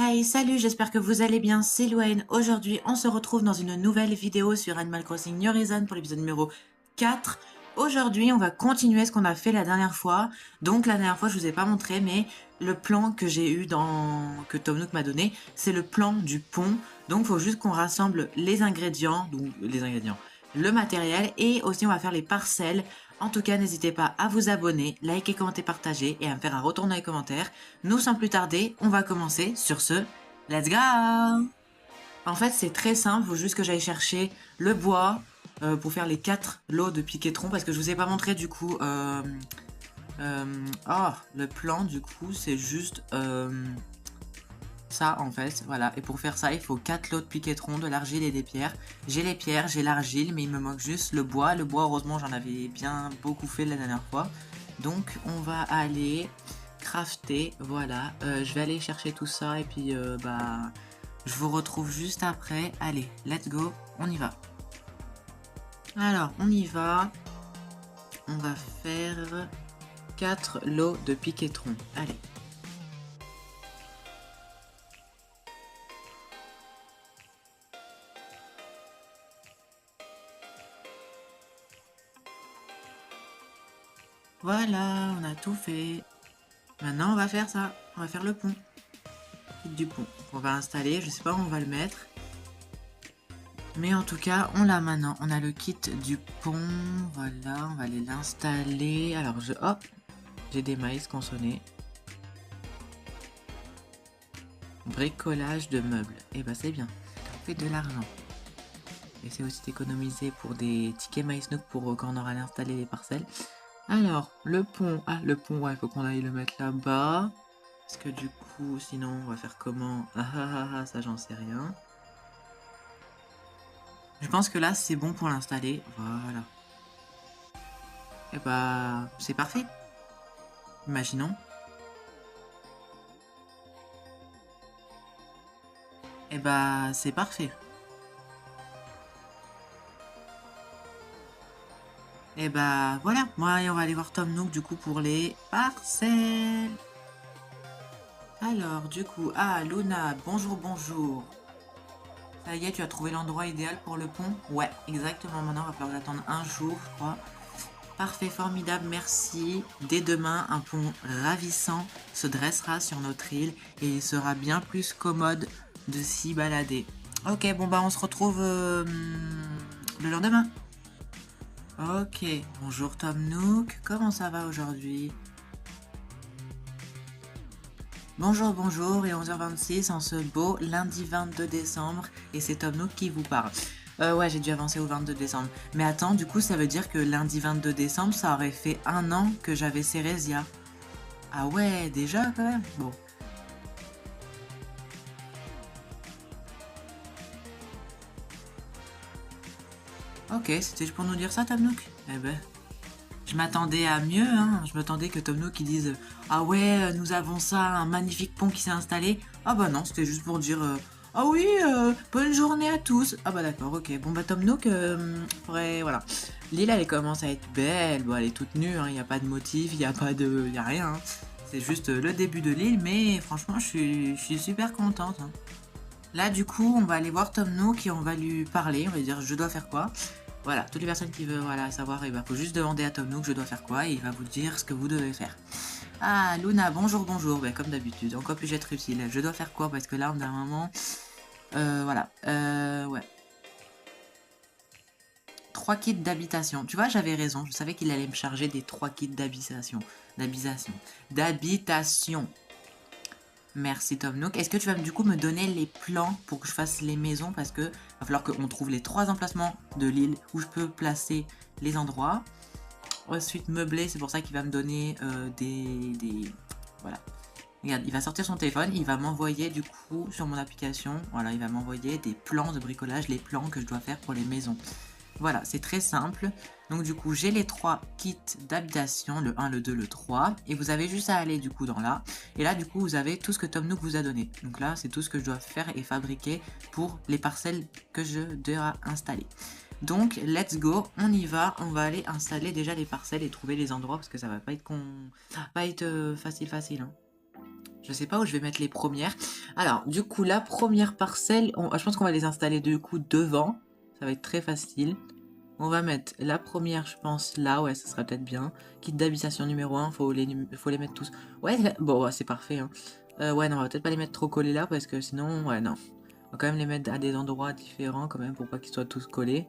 Hey, salut, j'espère que vous allez bien, c'est Louane. Aujourd'hui, on se retrouve dans une nouvelle vidéo sur Animal Crossing New Horizons pour l'épisode numéro 4. Aujourd'hui, on va continuer ce qu'on a fait la dernière fois. Donc, la dernière fois, je vous ai pas montré, mais le plan que j'ai eu que Tom Nook m'a donné, c'est le plan du pont. Donc, il faut juste qu'on rassemble les ingrédients, le matériel, et aussi on va faire les parcelles. En tout cas, n'hésitez pas à vous abonner, liker, commenter, partager et à me faire un retour dans les commentaires. Nous, sans plus tarder, on va commencer. Sur ce, let's go! En fait, c'est très simple, il faut juste que j'aille chercher le bois pour faire les 4 lots de piquetron parce que je vous ai pas montré du coup. Le plan du coup, c'est juste ça en fait, voilà. Et pour faire ça, il faut 4 lots de piquetron, de l'argile et des pierres. J'ai les pierres, j'ai l'argile, mais il me manque juste le bois. Le bois, heureusement, j'en avais bien beaucoup fait la dernière fois. Donc, on va aller crafter, voilà. Je vais aller chercher tout ça et puis, je vous retrouve juste après. Allez, let's go, on y va. Alors, on y va. On va faire 4 lots de piquetron. Allez. Voilà, on a tout fait. Maintenant, on va faire ça. On va faire le pont. Kit du pont. On va installer. Je sais pas où on va le mettre. Mais en tout cas, on l'a maintenant. On a le kit du pont. Voilà, on va aller l'installer. Alors, hop, j'ai des maïs consommés. Bricolage de meubles. Et bah, c'est bien. Ça fait de l'argent. Et c'est aussi d'économiser pour des tickets MySnook pour quand on aura installé les parcelles. Alors, le pont. Ah, le pont, ouais, faut qu'on aille le mettre là-bas. Parce que du coup, sinon, on va faire comment? Ça, j'en sais rien. Je pense que là, c'est bon pour l'installer. Voilà. Et bah, c'est parfait. Imaginons. Et bah, c'est parfait. Et bah, voilà. Moi, on va aller voir Tom Nook, du coup, pour les parcelles. Alors, du coup, Luna, bonjour, bonjour. Ça y est, tu as trouvé l'endroit idéal pour le pont? Ouais, exactement. Maintenant, il va falloir attendre un jour, je crois. Parfait, formidable, merci. Dès demain, un pont ravissant se dressera sur notre île et il sera bien plus commode de s'y balader. Ok, bon bah on se retrouve le lendemain. Ok, bonjour Tom Nook, comment ça va aujourd'hui? Bonjour, bonjour, et 11h26 en ce beau lundi 22 décembre, et c'est Tom Nook qui vous parle. Ouais, j'ai dû avancer au 22 décembre. Mais attends, du coup, ça veut dire que lundi 22 décembre, ça aurait fait un an que j'avais Cérésia. Ah ouais, déjà quand même. Bon. Ok, c'était juste pour nous dire ça, Tom Nook? Eh ben, je m'attendais à mieux, hein. Je m'attendais que Tom Nook dise ah ouais, nous avons ça, un magnifique pont qui s'est installé. Ah bah non, c'était juste pour dire ah oui, bonne journée à tous. Ah bah d'accord, ok. Bon bah Tom Nook, voilà. L'île elle commence à être belle, bon elle est toute nue, hein. Il n'y a pas de motif, il n'y a pas de. Il n'y a rien. Hein. C'est juste le début de l'île, mais franchement je suis super contente. Hein. Là du coup on va aller voir Tom Nook et on va lui parler, on va lui dire je dois faire quoi. Voilà, toutes les personnes qui veulent savoir, il faut juste demander à Tom Nook je dois faire quoi et il va vous dire ce que vous devez faire. Ah, Luna, bonjour, bonjour, comme d'habitude, encore plus être utile. Je dois faire quoi? Parce que là, on a un moment... ouais. 3 kits d'habitation. Tu vois, j'avais raison, je savais qu'il allait me charger des 3 kits d'habitation. D'habitation. Merci Tom Nook. Est-ce que tu vas du coup me donner les plans pour que je fasse les maisons? Parce que va falloir qu'on trouve les 3 emplacements de l'île où je peux placer les endroits. Ensuite meubler, c'est pour ça qu'il va me donner Voilà. Regarde, il va sortir son téléphone, il va m'envoyer du coup sur mon application, voilà, il va m'envoyer des plans de bricolage, les plans que je dois faire pour les maisons. Voilà, c'est très simple. Donc du coup, j'ai les 3 kits d'habitation, le 1, le 2, le 3. Et vous avez juste à aller du coup dans là. Et là, du coup, vous avez tout ce que Tom Nook vous a donné. Donc là, c'est tout ce que je dois faire et fabriquer pour les parcelles que je dois installer. Donc, let's go, on y va. On va aller installer déjà les parcelles et trouver les endroits parce que ça va pas être facile. Hein. Je sais pas où je vais mettre les premières. Alors, du coup, la première parcelle, je pense qu'on va les installer du coup devant. Ça va être très facile. On va mettre la première, je pense, là. Ouais, ça sera peut-être bien. Kit d'habitation numéro 1, faut les mettre tous. Ouais, bon, ouais, c'est parfait. Hein. Ouais, non, on va peut-être pas les mettre trop collés là parce que sinon, ouais, non. On va quand même les mettre à des endroits différents quand même pour pas qu'ils soient tous collés.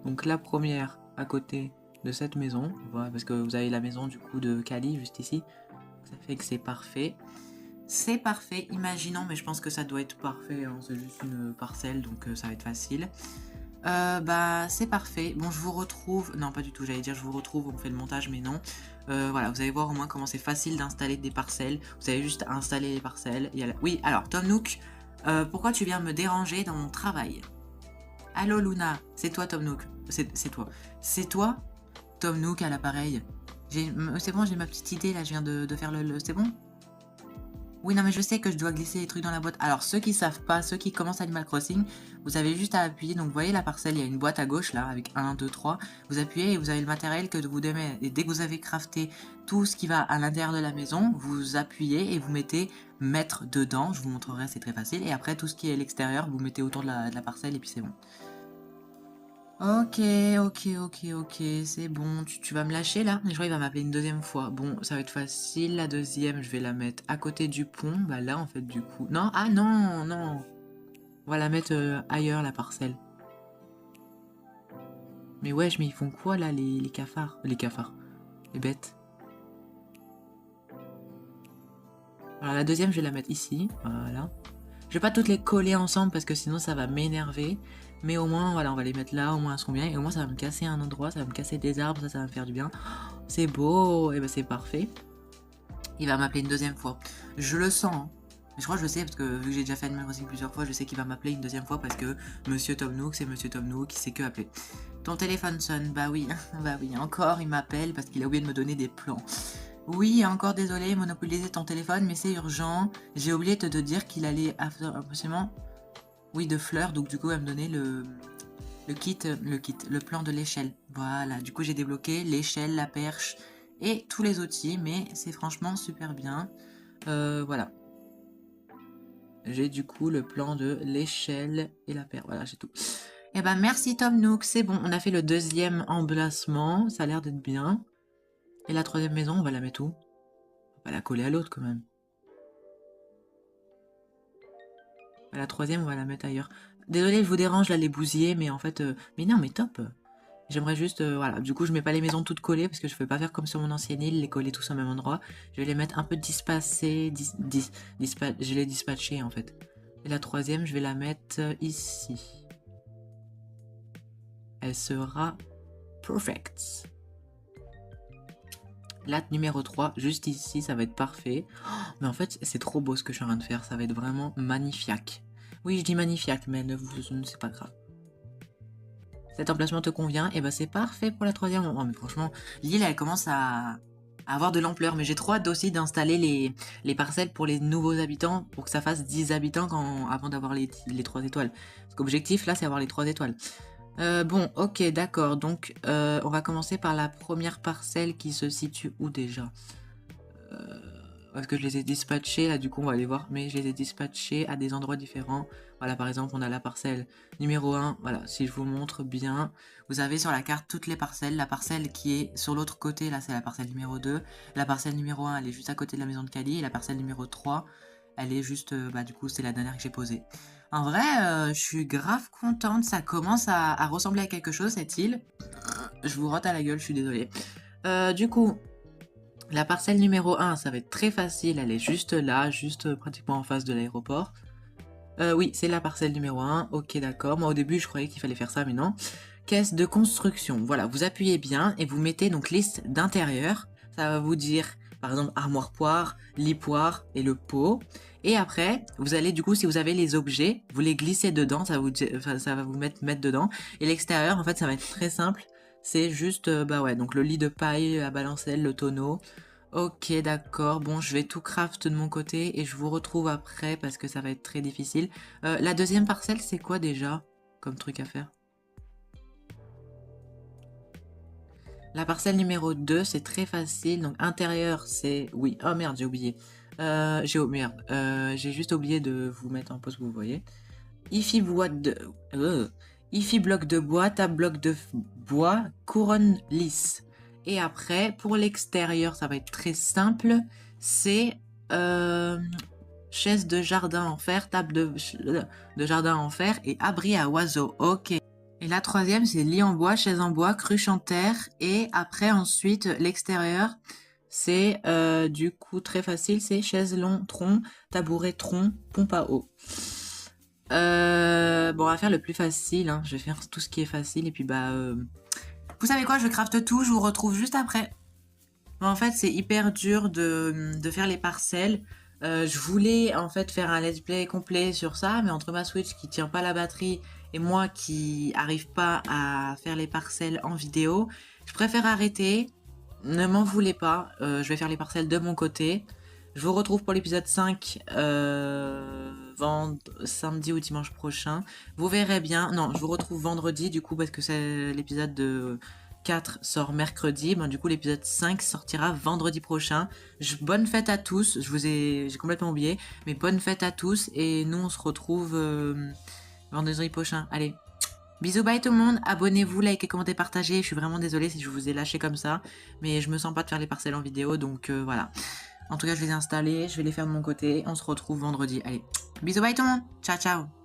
Donc la première à côté de cette maison, voilà, parce que vous avez la maison du coup de Kali juste ici. Ça fait que c'est parfait. C'est parfait, imaginons, mais je pense que ça doit être parfait, hein, c'est juste une parcelle, donc ça va être facile. Bah, c'est parfait. Bon, je vous retrouve... Non, pas du tout, j'allais dire je vous retrouve, on fait le montage, mais non. Voilà, vous allez voir au moins comment c'est facile d'installer des parcelles. Vous avez juste à installer les parcelles. Oui, alors, Tom Nook, pourquoi tu viens me déranger dans mon travail? Allô, Luna, c'est toi, Tom Nook. C'est toi. C'est toi, Tom Nook, à l'appareil. C'est bon, j'ai ma petite idée, là, je viens de faire C'est bon? Oui, non, mais je sais que je dois glisser les trucs dans la boîte. Alors, ceux qui savent pas, ceux qui commencent Animal Crossing, vous avez juste à appuyer. Donc, vous voyez la parcelle, il y a une boîte à gauche, là, avec 1, 2, 3. Vous appuyez et vous avez le matériel que vous devez. Et dès que vous avez crafté tout ce qui va à l'intérieur de la maison, vous appuyez et vous mettez mettre dedans. Je vous montrerai, c'est très facile. Et après, tout ce qui est à l'extérieur, vous mettez autour de la parcelle et puis c'est bon. Ok, ok, c'est bon, tu vas me lâcher là? Je crois qu'il va m'appeler une deuxième fois. Bon, ça va être facile, la deuxième, je vais la mettre à côté du pont. Bah là, en fait, du coup... Non, ah non, non. On va la mettre ailleurs, la parcelle. Mais wesh, mais ils font quoi là, les cafards? Les cafards, les bêtes. Alors la deuxième, je vais la mettre ici, voilà. Je vais pas toutes les coller ensemble parce que sinon ça va m'énerver. Mais au moins, voilà, on va les mettre là, au moins elles seront bien. Et au moins ça va me casser un endroit, ça va me casser des arbres, ça va me faire du bien. Oh, c'est beau, et ben c'est parfait. Il va m'appeler une deuxième fois. Je le sens, hein. Mais je crois que je le sais parce que vu que j'ai déjà fait Animal Crossing plusieurs fois, je sais qu'il va m'appeler une deuxième fois parce que Monsieur Tom Nook, c'est Monsieur Tom Nook, il sait que appeler. Ton téléphone sonne, bah oui, bah oui, encore il m'appelle parce qu'il a oublié de me donner des plans. Oui, encore désolé, monopoliser ton téléphone, mais c'est urgent. J'ai oublié de te dire qu'il allait absolument... Oui, de fleurs, donc du coup, elle va me donner le plan de l'échelle. Voilà, du coup, j'ai débloqué l'échelle, la perche et tous les outils, mais c'est franchement super bien. Voilà. J'ai du coup le plan de l'échelle et la perche. Voilà, j'ai tout. Eh ben, merci Tom Nook, c'est bon. On a fait le deuxième emplacement, ça a l'air d'être bien. Et la troisième maison, on va la mettre où? On va la coller à l'autre quand même. La troisième, on va la mettre ailleurs. Désolé, je vous dérange là les bousillés, mais en fait... Mais non, mais top. J'aimerais juste... voilà, du coup, je mets pas les maisons toutes collées, parce que je ne peux pas faire comme sur mon ancienne île, les coller tous au même endroit. Je vais les mettre un peu dispatchées, je vais les dispatcher en fait. Et la troisième, je vais la mettre ici. Elle sera perfect. La numéro 3, juste ici, ça va être parfait. Oh, mais en fait, c'est trop beau ce que je suis en train de faire. Ça va être vraiment magnifique. Oui, je dis magnifique, mais c'est pas grave. Cet emplacement te convient? Et ben c'est parfait pour la troisième. Oh, mais franchement, l'île, elle commence à avoir de l'ampleur. Mais j'ai trop hâte aussi d'installer les parcelles pour les nouveaux habitants, pour que ça fasse 10 habitants avant d'avoir les 3 étoiles. Parce qu'objectif, là, c'est avoir les 3 étoiles. Bon, ok, d'accord. Donc, on va commencer par la première parcelle qui se situe où déjà? Parce que je les ai dispatchés, là du coup on va aller voir, mais je les ai dispatchés à des endroits différents. Voilà, par exemple, on a la parcelle numéro 1, voilà, si je vous montre bien, vous avez sur la carte toutes les parcelles. La parcelle qui est sur l'autre côté, là c'est la parcelle numéro 2. La parcelle numéro 1, elle est juste à côté de la maison de Kali, et la parcelle numéro 3, elle est juste, bah du coup c'est la dernière que j'ai posée. En vrai, je suis grave contente, ça commence à ressembler à quelque chose cette île. Je vous rote à la gueule, je suis désolée. Du coup... La parcelle numéro 1, ça va être très facile, elle est juste là, juste pratiquement en face de l'aéroport. Oui, c'est la parcelle numéro 1, ok d'accord. Moi au début je croyais qu'il fallait faire ça, mais non. Caisse de construction, voilà, vous appuyez bien et vous mettez donc liste d'intérieur. Ça va vous dire par exemple armoire poire, lit poire et le pot. Et après, vous allez du coup, si vous avez les objets, vous les glissez dedans, ça va vous mettre dedans. Et l'extérieur, en fait, ça va être très simple. C'est juste, bah ouais, donc le lit de paille, la balancelle, le tonneau. Ok, d'accord. Bon, je vais tout craft de mon côté et je vous retrouve après parce que ça va être très difficile. La deuxième parcelle, c'est quoi déjà comme truc à faire? La parcelle numéro 2, c'est très facile. Donc intérieur, c'est... Oui, oh merde, j'ai oublié. Merde, j'ai juste oublié de vous mettre en pause, vous voyez. IFI bloc de bois, table bloc de bois, couronne lisse. Et après, pour l'extérieur, ça va être très simple. C'est chaise de jardin en fer, table de jardin en fer et abri à oiseaux. Ok. Et la troisième, c'est lit en bois, chaise en bois, cruche en terre. Et après, ensuite, l'extérieur, c'est du coup très facile. C'est chaise long, tronc, tabouret, tronc, pompe à eau. Bon, on va faire le plus facile. Hein. Je vais faire tout ce qui est facile. Et puis, vous savez quoi, je crafte tout. Je vous retrouve juste après. En fait, c'est hyper dur de faire les parcelles. Je voulais en fait faire un let's play complet sur ça, mais entre ma Switch qui tient pas la batterie et moi qui arrive pas à faire les parcelles en vidéo, je préfère arrêter. Ne m'en voulez pas, je vais faire les parcelles de mon côté. Je vous retrouve pour l'épisode 5 samedi ou dimanche prochain. Vous verrez bien. Non, je vous retrouve vendredi du coup parce que c'est l'épisode de 4 sort mercredi. Du coup l'épisode 5 sortira vendredi prochain. Bonne fête à tous. J'ai complètement oublié, mais bonne fête à tous et nous on se retrouve vendredi prochain. Allez. Bisous, bye tout le monde, abonnez-vous, likez, commentez, partagez, je suis vraiment désolée si je vous ai lâché comme ça, mais je me sens pas de faire les parcelles en vidéo, donc voilà. En tout cas, je les ai installés, je vais les faire de mon côté, on se retrouve vendredi, allez. Bisous, bye tout le monde, ciao ciao.